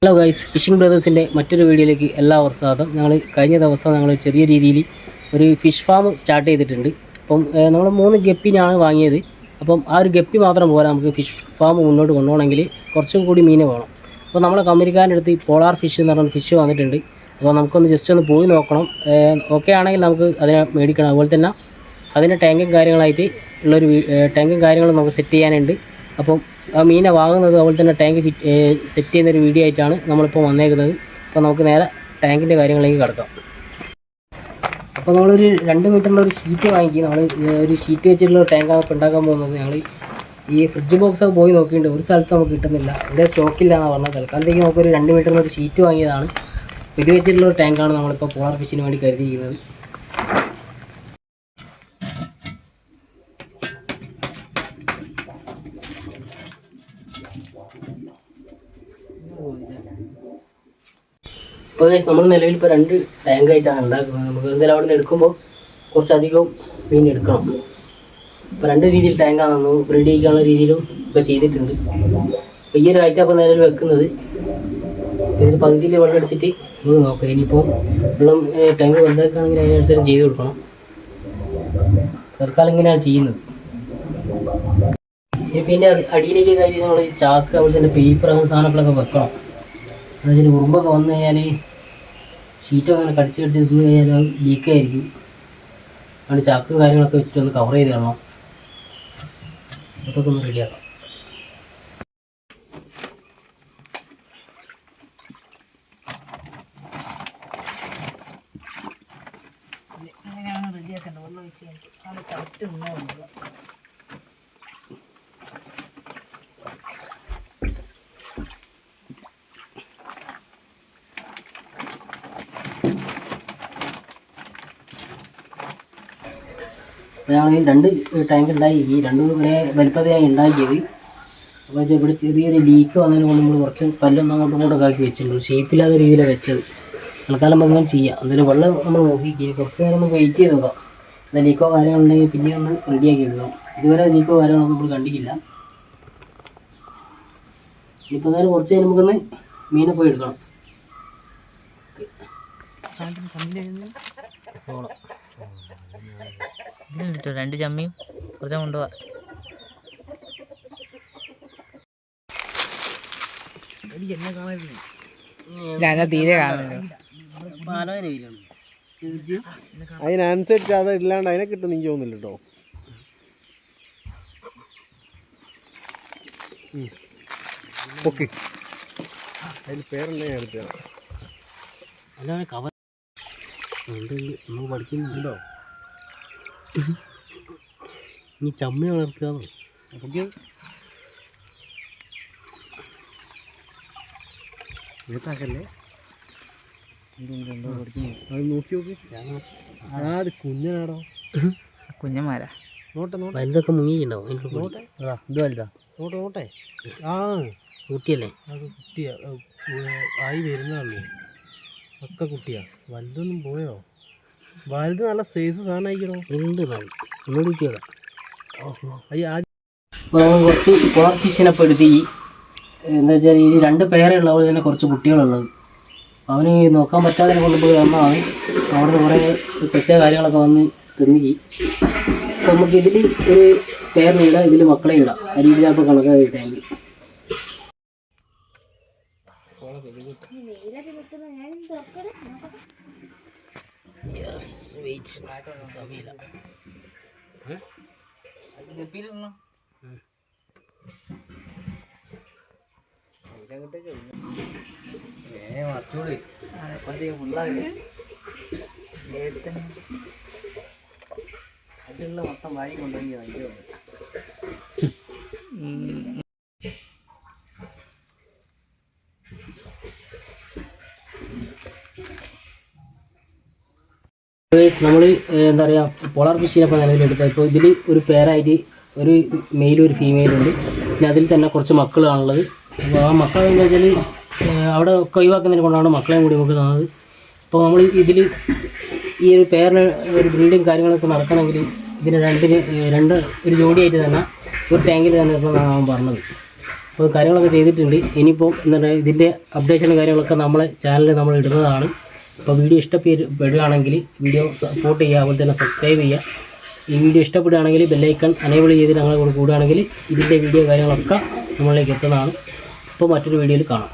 Hello guys, phishing ബ്രദേഴ്സിൻ്റെ മറ്റൊരു വീഡിയോയിലേക്ക് എല്ലാവർക്കും സ്വാഗതം. കഴിഞ്ഞ ദിവസം ഞങ്ങൾ ചെറിയ രീതിയിൽ ഒരു ഫിഷ് ഫാം സ്റ്റാർട്ട് ചെയ്തിട്ടുണ്ട്. അപ്പം നമ്മൾ 3 ഗപ്പിനാണ് വാങ്ങിയത്. അപ്പം ആ ഒരു ഗപ്പി മാത്രം പോരാ, നമുക്ക് ഫിഷ് ഫാം മുന്നോട്ട് കൊണ്ടുപോകണമെങ്കിൽ കുറച്ചും കൂടി മീൻ വേണം. അപ്പോൾ നമ്മളെ കമ്പനിക്കാരൻ്റെ അടുത്ത് പോളാർ ഫിഷ് എന്ന് പറഞ്ഞ ഫിഷ് വന്നിട്ടുണ്ട്. അപ്പോൾ നമുക്കൊന്ന് ജസ്റ്റ് ഒന്ന് പോയി നോക്കണം. ഓക്കെ ആണെങ്കിൽ നമുക്ക് അതിനെ മേടിക്കണം. അതുപോലെ തന്നെ അതിൻ്റെ ടാങ്കും കാര്യങ്ങളായിട്ട് ഉള്ളൊരു ടാങ്കും കാര്യങ്ങളും നമുക്ക് സെറ്റ് ചെയ്യാനുണ്ട്. അപ്പം ആ മീനെ വാങ്ങുന്നത് അതുപോലെ തന്നെ ടാങ്ക് സെറ്റ് ചെയ്യുന്നൊരു വീഡിയോ ആയിട്ടാണ് നമ്മളിപ്പോൾ വന്നേക്കുന്നത്. അപ്പോൾ നമുക്ക് നേരെ ടാങ്കിൻ്റെ കാര്യങ്ങളിലേക്ക് കിടക്കാം. അപ്പോൾ നമ്മളൊരു 2 മീറ്ററിൻ്റെ ഒരു ഷീറ്റ് വാങ്ങിക്കും. നമ്മൾ ഒരു ഷീറ്റ് വെച്ചിട്ടുള്ള ടാങ്കാണ് ഇപ്പോൾ ഉണ്ടാക്കാൻ പോകുന്നത്. ഞങ്ങൾ ഈ ഫ്രിഡ്ജ് ബോക്സൊക്കെ പോയി നോക്കിയിട്ടുണ്ട്, ഒരു സ്ഥലത്ത് നമുക്ക് കിട്ടുന്നില്ല, ഇവിടെ സ്റ്റോക്കില്ല എന്നാണ് പറഞ്ഞത്. തൽക്കാലത്തേക്ക് നമുക്കൊരു 2 മീറ്ററിൻ്റെ ഒരു ഷീറ്റ് വാങ്ങിയതാണ്. ഇത് വെച്ചിട്ടുള്ള ഒരു ടാങ്കാണ് നമ്മളിപ്പോൾ പോളാർ ഫിഷിന് വേണ്ടി കരുതിയിരിക്കുന്നത്. ഇപ്പോൾ നമ്മൾ നിലവിൽ ഇപ്പോൾ 2 ടാങ്കായിട്ടാണ് ഉണ്ടാക്കുന്നത്. നമുക്ക് എന്തായാലും അവിടെ നിന്ന് എടുക്കുമ്പോൾ കുറച്ചധികം മീൻ എടുക്കണം. ഇപ്പോൾ 2 രീതിയിൽ ടാങ്കാണ് ബ്രീഡ് ചെയ്യാനുള്ള രീതിയിലും ഇപ്പോൾ ചെയ്തിട്ടുണ്ട്. അപ്പോൾ ഈ ഒരു ഐറ്റം അപ്പോൾ നിലവിൽ വെക്കുന്നത് ഇതിന് പകുതിയിൽ വെള്ളം എടുത്തിട്ട് നമുക്ക് നോക്കാം. ഇനിയിപ്പോൾ വെള്ളം ടാങ്ക് വലുതാക്കുകയാണെങ്കിൽ അതിനനുസരിച്ച് ചെയ്ത് കൊടുക്കണം. തൽക്കാലം ഇങ്ങനെയാണ് ചെയ്യുന്നത്. ഇപ്പോൾ ഇതിൻ്റെ അടിയിലേക്ക് കാര്യം നമ്മൾ ചാക്ക് അവിടെ തന്നെ പേപ്പർ അങ്ങനെ സാധനങ്ങളൊക്കെ വെക്കണം. അതിൽ ഉറുമ്പൊക്കെ വന്നു കഴിഞ്ഞാൽ ഷീറ്റ് അങ്ങനെ കടിച്ച് തിന്നു കഴിഞ്ഞാൽ അത് ലീക്കായിരിക്കും. അതുകൊണ്ട് ചാക്ക് കാര്യങ്ങളൊക്കെ വെച്ചിട്ട് ഒന്ന് കവർ ചെയ്ത് തരണം. അതൊക്കെ ഒന്ന് റെഡിയാക്കാം. അങ്ങനെയാണ് റെഡിയാക്കേണ്ടത്. വെള്ളം ഒഴിച്ച് കഴിഞ്ഞിട്ട് കറക്റ്റ് നിന്നോ വേണ്ടത്. ഞങ്ങൾ ഈ 2 ടാങ്ക് ഉണ്ടാക്കി, ഈ 2 ഒരേ വലുപ്പത്തിലാണ് ഉണ്ടാക്കിയത്. അപ്പോൾ ഇവിടെ ചെറിയൊരു ലീക്ക് വന്നതിന് കൊണ്ട് നമ്മൾ കുറച്ച് കല്ലൊന്നും അങ്ങോട്ടും ഇങ്ങോട്ടൊക്കെ ആക്കി വെച്ചിട്ടുണ്ട്. ഷേപ്പില്ലാത്ത രീതിയിലാണ് വെച്ചത്. തൽക്കാലം അങ്ങനെ ചെയ്യാം. അതിൽ വെള്ളം നമ്മൾ നോക്കി കുറച്ച് നേരം ഒന്ന് വെയിറ്റ് ചെയ്ത് നോക്കാം. അത് ലീക്കോ കാര്യങ്ങളുണ്ടെങ്കിൽ പിന്നെ ഒന്ന് റെഡിയാക്കി എടുക്കണം. ഇതുവരെ ലീക്കോ കാര്യങ്ങളൊന്നും നമ്മൾ കണ്ടിട്ടില്ല. ഇപ്പോൾ എന്തായാലും കുറച്ച് കഴിഞ്ഞ് നമുക്കൊന്ന് മീനെ പോയി എടുക്കണം. സോളം 2 ചമ്മിയും കുറച്ചും കൊണ്ടുപോവാ. തീരെ കാണുന്നില്ല. അതിനനുസരിച്ച് അത് ഇല്ലാണ്ട് അതിനെ കിട്ടും എനിക്ക് തോന്നുന്നില്ല കേട്ടോ. ഓക്കെ, അതിൽ പേരുണ്ടെങ്കിൽ ഞാൻ എടുത്തു തരാം. അല്ലാതെ കവർ നമുക്ക് പഠിക്കുന്നുണ്ടോ? നീ ചമ്മി വളർത്തുകയാണോ? ഓക്കെ, ഇതാക്കല്ലേ, അത് നോക്കി നോക്കി. അത് കുഞ്ഞനാടോ, കുഞ്ഞന്മാരാ. നോട്ടെ നോട്ടെ, വലുതൊക്കെ മുങ്ങിയിട്ടുണ്ടാവും. നോട്ടെ ഇത് വലുതാ, നോട്ടെ നോട്ടെ. ആ കുട്ടിയല്ലേ? അത് കുട്ടിയാ, ആയി വരുന്നതല്ലേ. ഒക്കെ കുട്ടിയാ. വലുതൊന്നും പോയോ? വലുത് നല്ല സൈസ് സാധനം ആയിക്കണോ? ഉണ്ട് ഒന്നുകൂടി കുട്ടിയതാ. അയ്യ, അപ്പോൾ നമ്മൾ കുറച്ച് പോളാർ ഫിഷിനെ ഇപ്പോൾ എടുത്ത് എന്താ വെച്ചാൽ ഈ 2 പേരുള്ള പോലെ തന്നെ കുറച്ച് കുട്ടികളുള്ളത്. അവന് നോക്കാൻ പറ്റാതെ കൊണ്ടുപോയി വന്നതാണ്. അവിടുന്ന് കുറേ കൊച്ച കാര്യങ്ങളൊക്കെ വന്ന് തിന്നുകി. അപ്പോൾ നമുക്ക് ഇതിൽ ഒരു പേരിനെ ഇടാം, ഇതിൽ മക്കളെ ഇടാം. ആ രീതിയിലപ്പോൾ കണക്കായിട്ടെങ്കിൽ സമയമില്ല. അതിലുള്ള മൊത്തം വാഴി കൊണ്ടുപോയി അതിൻ്റെ നമ്മൾ എന്താ പറയുക, പോളാർ ഫിഷിനപ്പോൾ നിലവിലെടുത്തത്. ഇപ്പോൾ ഇതിൽ ഒരു പേരായിട്ട് ഒരു മെയിലും ഒരു ഫീമെയിലും ഉണ്ട്. പിന്നെ അതിൽ തന്നെ കുറച്ച് മക്കളാണുള്ളത്. അപ്പോൾ ആ മക്കളെന്ന് വെച്ചാൽ അവിടെ ഒക്കെ ഒഴിവാക്കുന്നതിനെ കൊണ്ടാണ് മക്കളെയും കൂടി നമുക്ക് തന്നത്. അപ്പോൾ നമ്മൾ ഇതിൽ ഈ ഒരു പേരിന് ഒരു ബ്രീഡിങ് കാര്യങ്ങളൊക്കെ നടക്കണമെങ്കിൽ ഇതിന് 2 ഒരു ജോഡിയായിട്ട് തന്നെ ഒരു ടാങ്കിൽ തന്നെ ഇപ്പോൾ ഞാൻ പറഞ്ഞത്. അപ്പോൾ കാര്യങ്ങളൊക്കെ ചെയ്തിട്ടുണ്ട്. ഇനിയിപ്പോൾ എന്താണ് ഇതിൻ്റെ അപ്ഡേഷനും കാര്യങ്ങളൊക്കെ നമ്മളെ ചാനലിൽ നമ്മൾ ഇടുന്നതാണ്. അപ്പോൾ വീഡിയോ ഇഷ്ടപ്പെടുകയാണെങ്കിൽ വീഡിയോ സപ്പോർട്ട് ചെയ്യുക, അതുപോലെ തന്നെ സബ്സ്ക്രൈബ് ചെയ്യുക. ഈ വീഡിയോ ഇഷ്ടപ്പെടുകയാണെങ്കിൽ ബെല്ലൈക്കൺ അനേബിൾ ചെയ്ത് ഞങ്ങളെ കൂടെ കൂടുകയാണെങ്കിൽ ഇതിൻ്റെ വീഡിയോ കാര്യങ്ങളൊക്കെ നമ്മളിലേക്ക് എത്തുന്നതാണ്. അപ്പോൾ മറ്റൊരു വീഡിയോയിൽ കാണാം.